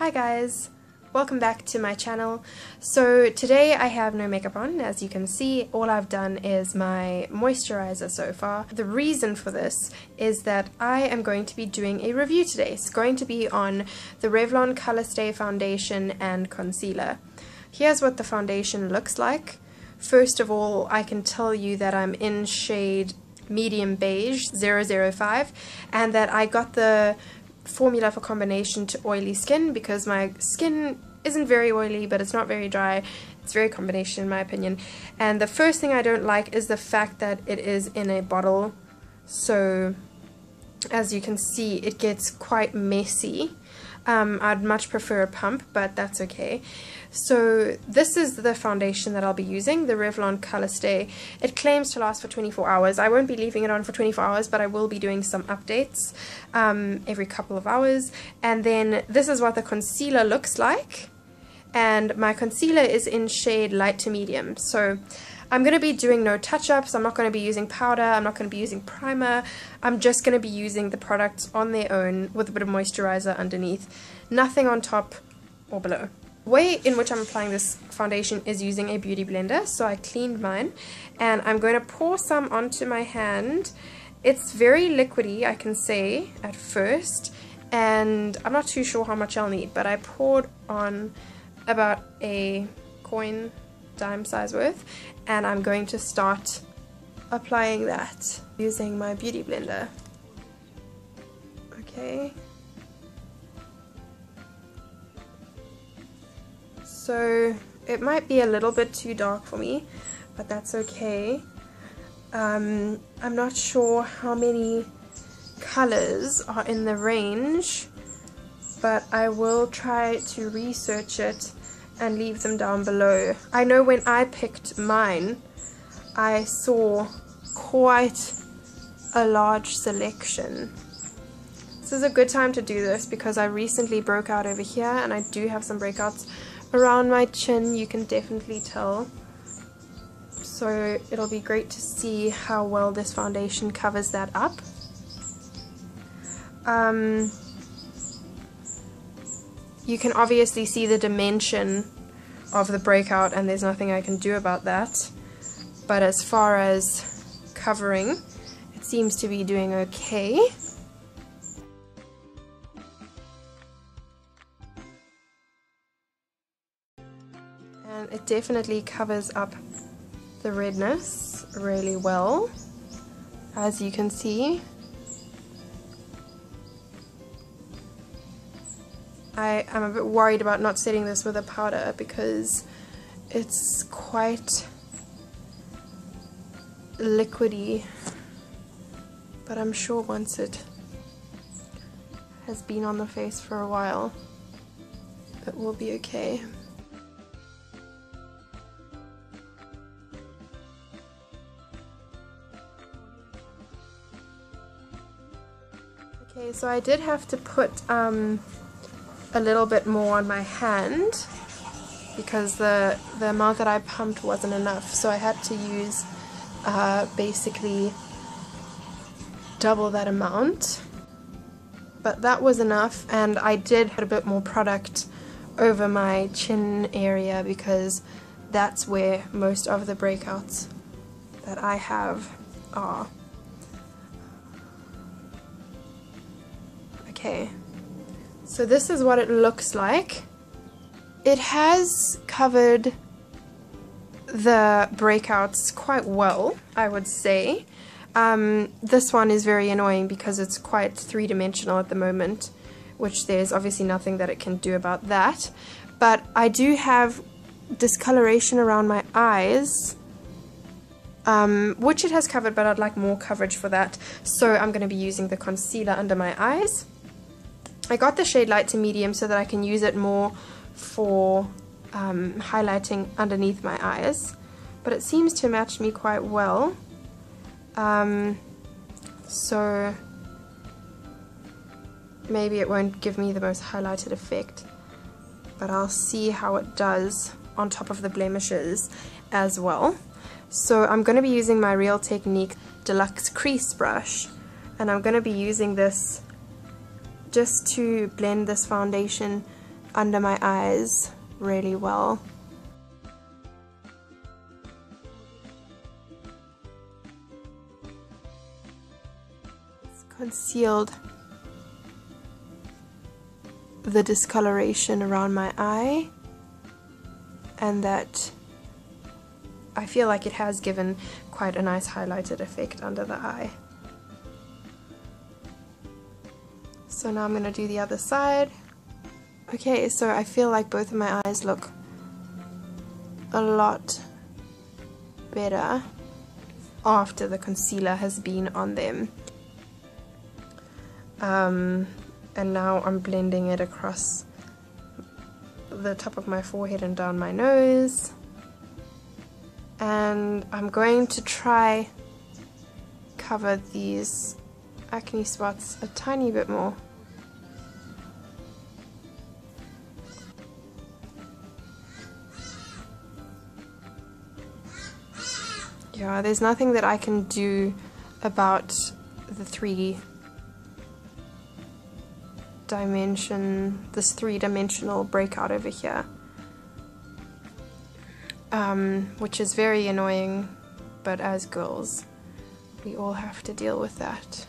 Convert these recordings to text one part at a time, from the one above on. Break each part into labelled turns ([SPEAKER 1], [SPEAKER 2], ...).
[SPEAKER 1] Hi guys, welcome back to my channel. So today I have no makeup on. As you can see, all I've done is my moisturizer so far. The reason for this is that I am going to be doing a review today. It's going to be on the Revlon Colorstay foundation and concealer. Here's what the foundation looks like. First of all, I can tell you that I'm in shade medium beige 005 and that I got the formula for combination to oily skin because my skin isn't very oily but it's not very dry. It's very combination in my opinion. And the first thing I don't like is the fact that it is in a bottle, so as you can see it gets quite messy. I'd much prefer a pump, but that's okay. So this is the foundation that I'll be using, the Revlon Colorstay. It claims to last for 24 hours. I won't be leaving it on for 24 hours, but I will be doing some updates every couple of hours. And then this is what the concealer looks like. And my concealer is in shade light to medium. So I'm going to be doing no touch-ups. I'm not going to be using powder. I'm not going to be using primer. I'm just going to be using the products on their own with a bit of moisturizer underneath. Nothing on top or below. The way in which I'm applying this foundation is using a beauty blender. So I cleaned mine and I'm going to pour some onto my hand. It's very liquidy, I can say, at first. And I'm not too sure how much I'll need, but I poured on about a coin dime size worth, and I'm going to start applying that using my beauty blender. Okay, so it might be a little bit too dark for me, but that's okay. I'm not sure how many colors are in the range, but I will try to research it and leave them down below. I know when I picked mine, I saw quite a large selection. This is a good time to do this because I recently broke out over here and I do have some breakouts around my chin, you can definitely tell. So it'll be great to see how well this foundation covers that up. You can obviously see the dimension of the breakout and there's nothing I can do about that. But as far as covering, it seems to be doing okay. And it definitely covers up the redness really well, as you can see. I'm a bit worried about not setting this with a powder because it's quite liquidy, but I'm sure once it has been on the face for a while it will be okay. Okay, so I did have to put a little bit more on my hand because the amount that I pumped wasn't enough, so I had to use basically double that amount, but that was enough. And I did put a bit more product over my chin area because that's where most of the breakouts that I have are. Okay, so this is what it looks like. It has covered the breakouts quite well, I would say. This one is very annoying because it's quite three-dimensional at the moment, which there's obviously nothing that it can do about that. But I do have discoloration around my eyes, which it has covered, but I'd like more coverage for that. So I'm going to be using the concealer under my eyes. I got the shade light to medium so that I can use it more for highlighting underneath my eyes, but it seems to match me quite well. So maybe it won't give me the most highlighted effect, but I'll see how it does on top of the blemishes as well. So I'm going to be using my Real Technique Deluxe Crease Brush, and I'm going to be using this just to blend this foundation under my eyes really well. It's concealed the discoloration around my eye, and that I feel like it has given quite a nice highlighted effect under the eye. So now I'm going to do the other side. Okay, so I feel like both of my eyes look a lot better after the concealer has been on them. And now I'm blending it across the top of my forehead and down my nose. And I'm going to try cover these acne spots a tiny bit more. Yeah, there's nothing that I can do about the this three-dimensional breakout over here, which is very annoying, but as girls we all have to deal with that.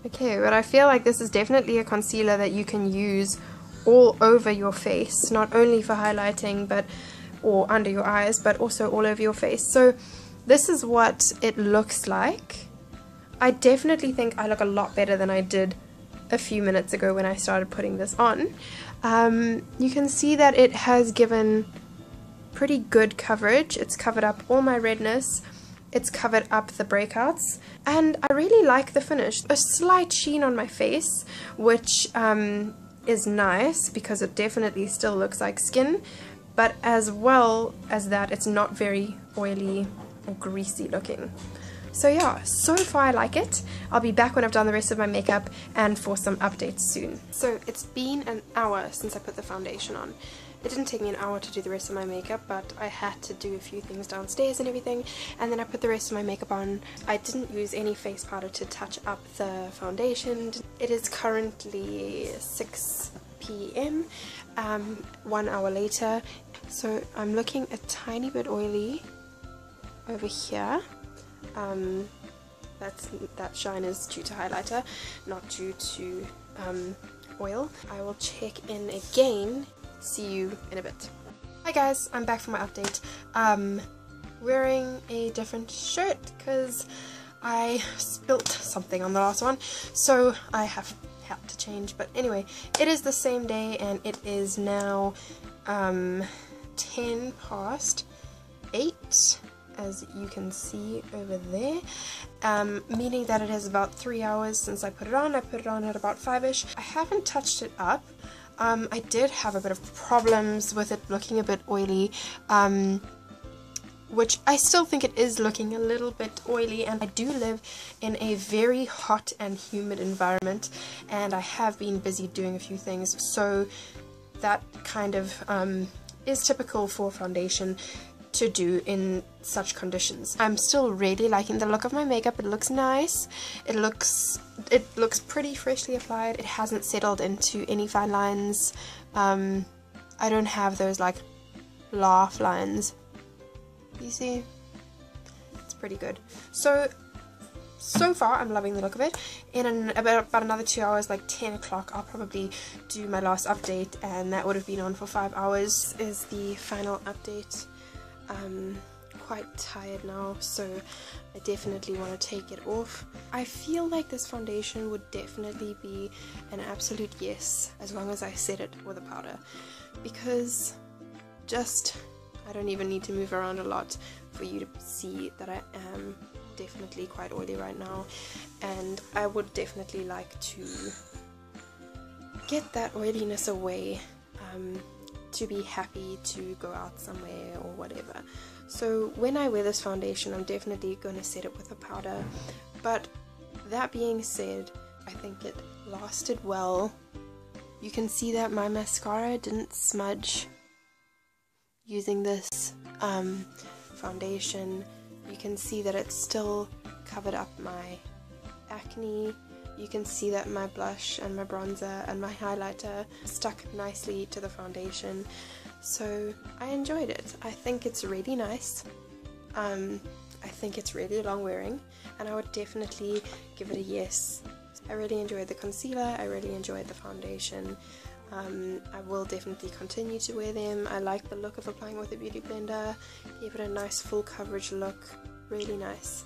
[SPEAKER 1] Okay, but I feel like this is definitely a concealer that you can use all over your face, not only for highlighting or under your eyes, but also all over your face. So this is what it looks like. I definitely think I look a lot better than I did a few minutes ago when I started putting this on. You can see that it has given pretty good coverage. It's covered up all my redness, it's covered up the breakouts, and I really like the finish. A slight sheen on my face, which is nice because it definitely still looks like skin, but as well as that, it's not very oily or greasy looking. So yeah, so far I like it. I'll be back when I've done the rest of my makeup and for some updates soon. So it's been an hour since I put the foundation on. It didn't take me an hour to do the rest of my makeup, but I had to do a few things downstairs and everything, and then I put the rest of my makeup on. I didn't use any face powder to touch up the foundation. It is currently 6 p.m, 1 hour later, so I'm looking a tiny bit oily over here. That shine is due to highlighter, not due to oil. I will check in again. See you in a bit. Hi guys, I'm back for my update. Wearing a different shirt because I spilt something on the last one, so I have had to change. But anyway, it is the same day and it is now 10 past 8. As you can see over there, meaning that it is about 3 hours since I put it on. I put it on at about 5ish. I haven't touched it up. I did have a bit of problems with it looking a bit oily, which I still think it is looking a little bit oily, and I do live in a very hot and humid environment, and I have been busy doing a few things, so that kind of is typical for foundation to do in such conditions. I'm still really liking the look of my makeup. It looks nice. It looks pretty freshly applied. It hasn't settled into any fine lines. I don't have those like laugh lines. You see? It's pretty good. So far I'm loving the look of it. In about another 2 hours, like 10 o'clock, I'll probably do my last update, and that would have been on for 5 hours. This is the final update. I'm quite tired now, so I definitely want to take it off. I feel like this foundation would definitely be an absolute yes as long as I set it with a powder, because I don't even need to move around a lot for you to see that I am definitely quite oily right now, and I would definitely like to get that oiliness away, to be happy to go out somewhere or whatever. So when I wear this foundation, I'm definitely going to set it with a powder. But that being said, I think it lasted well. You can see that my mascara didn't smudge using this foundation. You can see that it still covered up my acne you can see that my blush and my bronzer and my highlighter stuck nicely to the foundation, so I enjoyed it. I think it's really nice. I think it's really long wearing, and I would definitely give it a yes. I really enjoyed the concealer, I really enjoyed the foundation. I will definitely continue to wear them. I like the look of applying with a beauty blender. Gave it a nice full coverage look, really nice.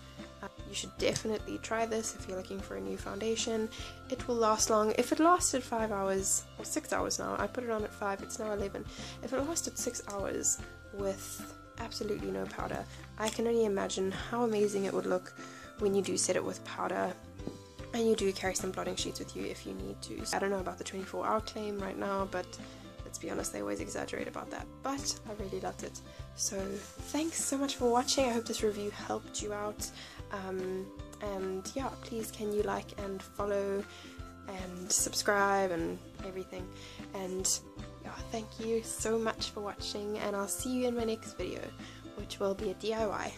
[SPEAKER 1] You should definitely try this if you're looking for a new foundation. It will last long. If it lasted 5 hours, or 6 hours now, I put it on at 5, it's now 11. If it lasted 6 hours with absolutely no powder, I can only imagine how amazing it would look when you do set it with powder and you do carry some blotting sheets with you if you need to. I don't know about the 24-hour claim right now, but let's be honest, they always exaggerate about that. But I really loved it. So thanks so much for watching. I hope this review helped you out. And yeah, please can you like and follow and subscribe and everything. And yeah, thank you so much for watching, and I'll see you in my next video, which will be a DIY.